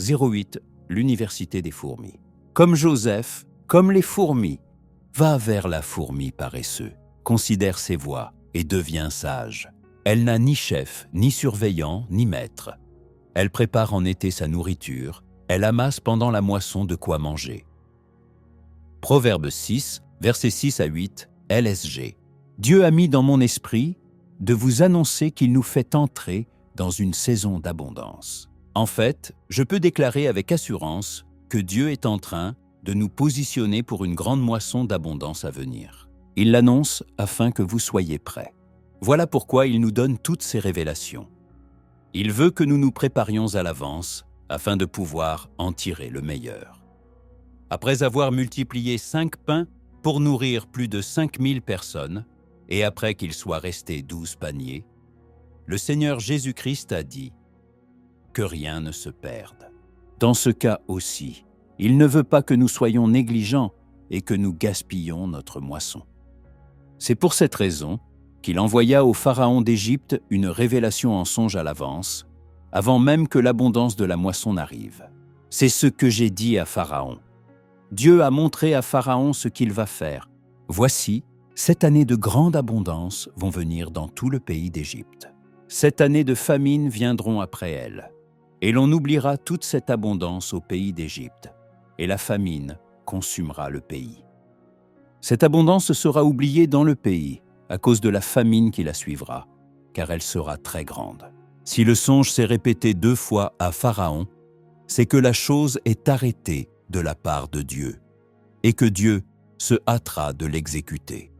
08, l'université des fourmis. Comme Joseph, comme les fourmis, va vers la fourmi paresseux, considère ses voies et devient sage. Elle n'a ni chef, ni surveillant, ni maître. Elle prépare en été sa nourriture, elle amasse pendant la moisson de quoi manger. Proverbe 6, versets 6 à 8, LSG. Dieu a mis dans mon esprit de vous annoncer qu'il nous fait entrer dans une saison d'abondance. En fait, je peux déclarer avec assurance que Dieu est en train de nous positionner pour une grande moisson d'abondance à venir. Il l'annonce afin que vous soyez prêts. Voilà pourquoi il nous donne toutes ces révélations. Il veut que nous nous préparions à l'avance afin de pouvoir en tirer le meilleur. Après avoir multiplié 5 pains pour nourrir plus de 5000 personnes, et après qu'il soit resté 12 paniers, le Seigneur Jésus-Christ a dit que rien ne se perde. Dans ce cas aussi, il ne veut pas que nous soyons négligents et que nous gaspillions notre moisson. C'est pour cette raison qu'il envoya au pharaon d'Égypte une révélation en songe à l'avance, avant même que l'abondance de la moisson n'arrive. C'est ce que j'ai dit à Pharaon. Dieu a montré à Pharaon ce qu'il va faire. Voici, 7 années de grande abondance vont venir dans tout le pays d'Égypte. 7 années de famine viendront après elles, et l'on oubliera toute cette abondance au pays d'Égypte, et la famine consumera le pays. Cette abondance sera oubliée dans le pays, à cause de la famine qui la suivra, car elle sera très grande. Si le songe s'est répété 2 fois à Pharaon, c'est que la chose est arrêtée de la part de Dieu, et que Dieu se hâtera de l'exécuter.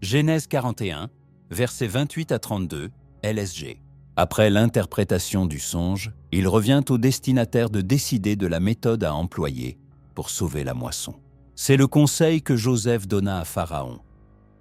Genèse 41, versets 28 à 32, LSG. Après l'interprétation du songe, il revient au destinataire de décider de la méthode à employer pour sauver la moisson. C'est le conseil que Joseph donna à Pharaon,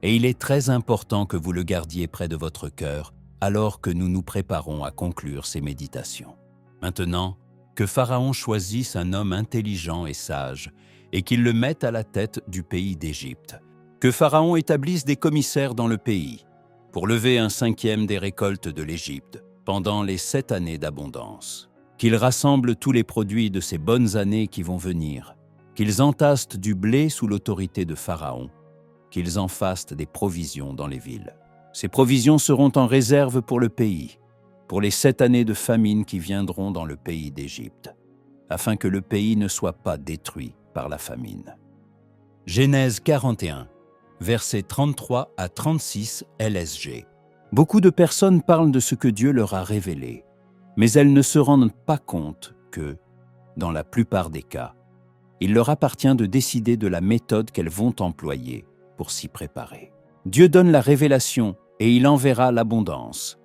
et il est très important que vous le gardiez près de votre cœur alors que nous nous préparons à conclure ces méditations. Maintenant, que Pharaon choisisse un homme intelligent et sage et qu'il le mette à la tête du pays d'Égypte. Que Pharaon établisse des commissaires dans le pays pour lever un 5e des récoltes de l'Égypte pendant les 7 années d'abondance. Qu'ils rassemblent tous les produits de ces bonnes années qui vont venir, qu'ils entassent du blé sous l'autorité de Pharaon, qu'ils en fassent des provisions dans les villes. Ces provisions seront en réserve pour le pays, pour les 7 années de famine qui viendront dans le pays d'Égypte, afin que le pays ne soit pas détruit par la famine. Genèse 41, versets 33 à 36 LSG. Beaucoup de personnes parlent de ce que Dieu leur a révélé, mais elles ne se rendent pas compte que, dans la plupart des cas, il leur appartient de décider de la méthode qu'elles vont employer pour s'y préparer. Dieu donne la révélation et il enverra l'abondance.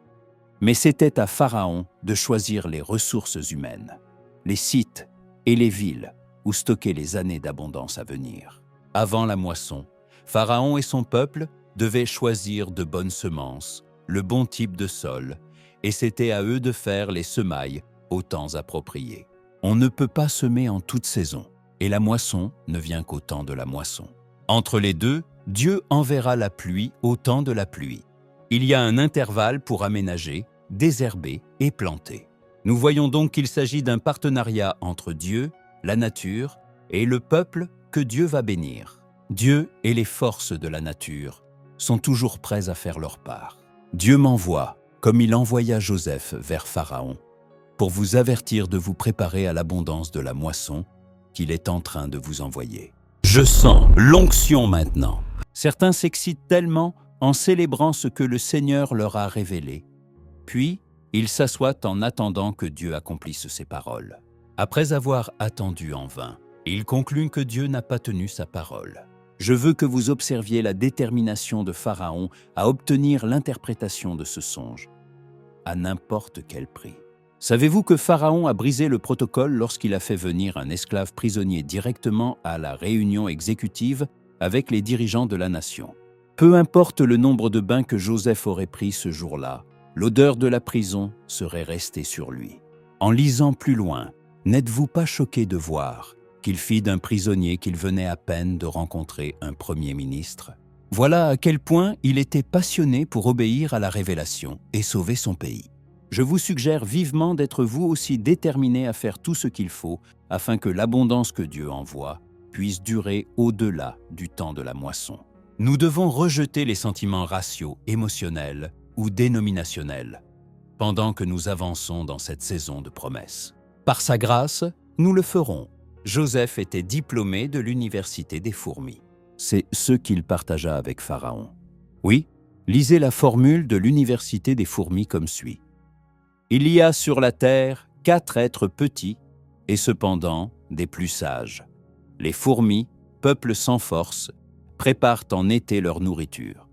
Mais c'était à Pharaon de choisir les ressources humaines, les sites et les villes où stocker les années d'abondance à venir. Avant la moisson, Pharaon et son peuple devaient choisir de bonnes semences, le bon type de sol, et c'était à eux de faire les semailles aux temps appropriés. On ne peut pas semer en toute saison, et la moisson ne vient qu'au temps de la moisson. Entre les deux, Dieu enverra la pluie au temps de la pluie. Il y a un intervalle pour aménager, désherber et planter. Nous voyons donc qu'il s'agit d'un partenariat entre Dieu, la nature et le peuple que Dieu va bénir. Dieu et les forces de la nature sont toujours prêts à faire leur part. Dieu m'envoie, comme il envoya Joseph vers Pharaon, pour vous avertir de vous préparer à l'abondance de la moisson qu'il est en train de vous envoyer. Je sens l'onction maintenant. Certains s'excitent tellement en célébrant ce que le Seigneur leur a révélé. Puis, ils s'assoient en attendant que Dieu accomplisse ses paroles. Après avoir attendu en vain, ils concluent que Dieu n'a pas tenu sa parole. Je veux que vous observiez la détermination de Pharaon à obtenir l'interprétation de ce songe, à n'importe quel prix. Savez-vous que Pharaon a brisé le protocole lorsqu'il a fait venir un esclave prisonnier directement à la réunion exécutive avec les dirigeants de la nation? Peu importe le nombre de bains que Joseph aurait pris ce jour-là, l'odeur de la prison serait restée sur lui. En lisant plus loin, n'êtes-vous pas choqué de voir qu'il fit d'un prisonnier qu'il venait à peine de rencontrer un premier ministre? Voilà à quel point il était passionné pour obéir à la révélation et sauver son pays. Je vous suggère vivement d'être vous aussi déterminé à faire tout ce qu'il faut afin que l'abondance que Dieu envoie puisse durer au-delà du temps de la moisson. Nous devons rejeter les sentiments raciaux, émotionnels ou dénominationnels pendant que nous avançons dans cette saison de promesses. Par sa grâce, nous le ferons. Joseph était diplômé de l'université des fourmis. C'est ce qu'il partagea avec Pharaon. Oui, lisez la formule de l'université des fourmis comme suit. Il y a sur la terre 4 êtres petits et cependant des plus sages. Les fourmis, peuple sans force, préparent en été leur nourriture.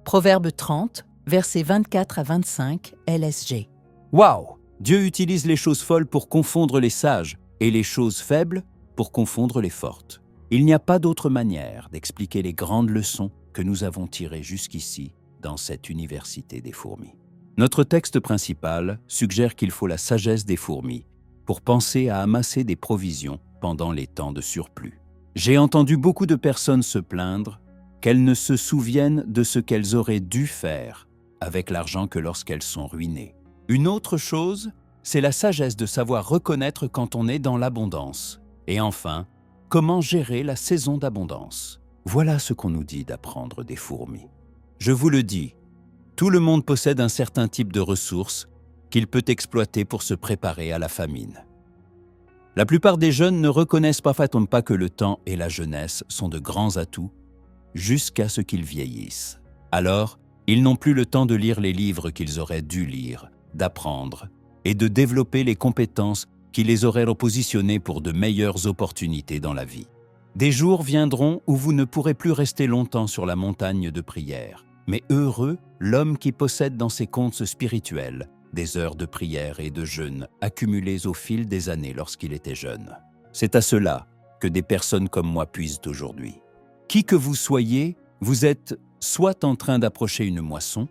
Proverbe 30, versets 24 à 25, LSG. Waouh! Dieu utilise les choses folles pour confondre les sages et les choses faibles pour confondre les fortes. Il n'y a pas d'autre manière d'expliquer les grandes leçons que nous avons tirées jusqu'ici dans cette université des fourmis. Notre texte principal suggère qu'il faut la sagesse des fourmis pour penser à amasser des provisions pendant les temps de surplus. J'ai entendu beaucoup de personnes se plaindre qu'elles ne se souviennent de ce qu'elles auraient dû faire avec l'argent que lorsqu'elles sont ruinées. Une autre chose, c'est la sagesse de savoir reconnaître quand on est dans l'abondance. Et enfin, comment gérer la saison d'abondance. Voilà ce qu'on nous dit d'apprendre des fourmis. Je vous le dis, tout le monde possède un certain type de ressources qu'il peut exploiter pour se préparer à la famine. La plupart des jeunes ne reconnaissent parfois pas que le temps et la jeunesse sont de grands atouts jusqu'à ce qu'ils vieillissent. Alors, ils n'ont plus le temps de lire les livres qu'ils auraient dû lire, d'apprendre et de développer les compétences qui les auraient repositionnés pour de meilleures opportunités dans la vie. Des jours viendront où vous ne pourrez plus rester longtemps sur la montagne de prière, mais heureux l'homme qui possède dans ses comptes spirituels des heures de prière et de jeûne accumulées au fil des années lorsqu'il était jeune. C'est à cela que des personnes comme moi puisent aujourd'hui. Qui que vous soyez, vous êtes soit en train d'approcher une moisson,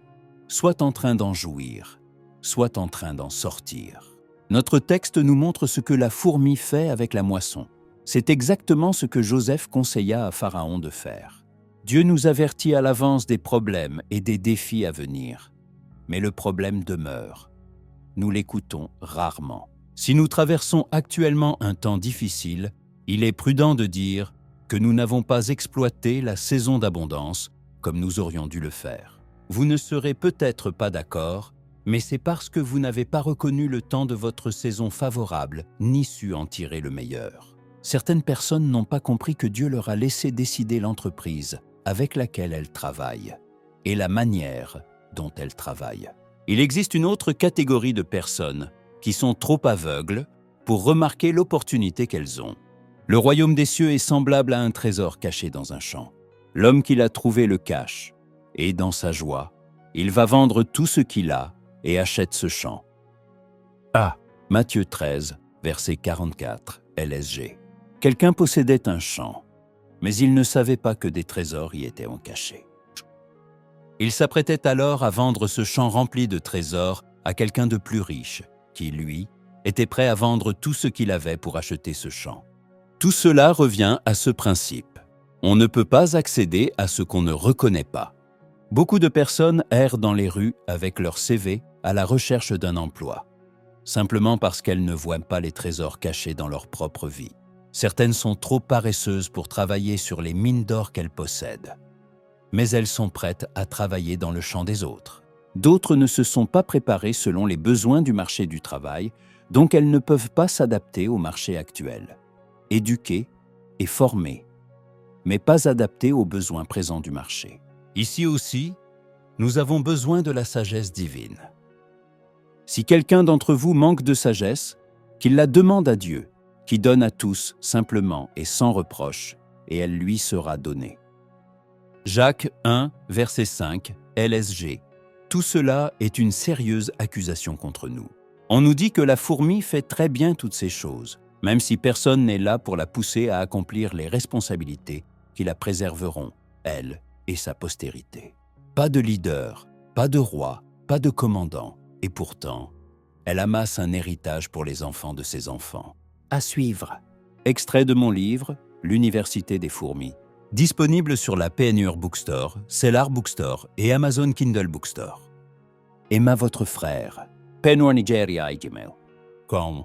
soit en train d'en jouir, soit en train d'en sortir. Notre texte nous montre ce que la fourmi fait avec la moisson. C'est exactement ce que Joseph conseilla à Pharaon de faire. Dieu nous avertit à l'avance des problèmes et des défis à venir. Mais le problème demeure. Nous l'écoutons rarement. Si nous traversons actuellement un temps difficile, il est prudent de dire que nous n'avons pas exploité la saison d'abondance comme nous aurions dû le faire. Vous ne serez peut-être pas d'accord, mais c'est parce que vous n'avez pas reconnu le temps de votre saison favorable, ni su en tirer le meilleur. Certaines personnes n'ont pas compris que Dieu leur a laissé décider l'entreprise avec laquelle elles travaillent et la manière dont elles travaillent. Il existe une autre catégorie de personnes qui sont trop aveugles pour remarquer l'opportunité qu'elles ont. Le royaume des cieux est semblable à un trésor caché dans un champ. L'homme qui l'a trouvé le cache, et dans sa joie, il va vendre tout ce qu'il a et achète ce champ. Matthieu 13, verset 44, LSG. Quelqu'un possédait un champ, mais il ne savait pas que des trésors y étaient cachés. Il s'apprêtait alors à vendre ce champ rempli de trésors à quelqu'un de plus riche, qui, lui, était prêt à vendre tout ce qu'il avait pour acheter ce champ. Tout cela revient à ce principe. On ne peut pas accéder à ce qu'on ne reconnaît pas. Beaucoup de personnes errent dans les rues avec leur CV à la recherche d'un emploi, simplement parce qu'elles ne voient pas les trésors cachés dans leur propre vie. Certaines sont trop paresseuses pour travailler sur les mines d'or qu'elles possèdent, mais elles sont prêtes à travailler dans le champ des autres. D'autres ne se sont pas préparées selon les besoins du marché du travail, donc elles ne peuvent pas s'adapter au marché actuel. Éduquées et formées, mais pas adaptées aux besoins présents du marché. Ici aussi, nous avons besoin de la sagesse divine. Si quelqu'un d'entre vous manque de sagesse, qu'il la demande à Dieu, qui donne à tous simplement et sans reproche, et elle lui sera donnée. Jacques 1, verset 5, LSG. Tout cela est une sérieuse accusation contre nous. On nous dit que la fourmi fait très bien toutes ces choses, même si personne n'est là pour la pousser à accomplir les responsabilités qui la préserveront, elle et sa postérité. Pas de leader, pas de roi, pas de commandant, et pourtant, elle amasse un héritage pour les enfants de ses enfants. À suivre. Extrait de mon livre, L'Université des fourmis, disponible sur la PNUR Bookstore, Cellar Bookstore et Amazon Kindle Bookstore. Emma votre frère, Penwar Nigeria Ijimeo. Comme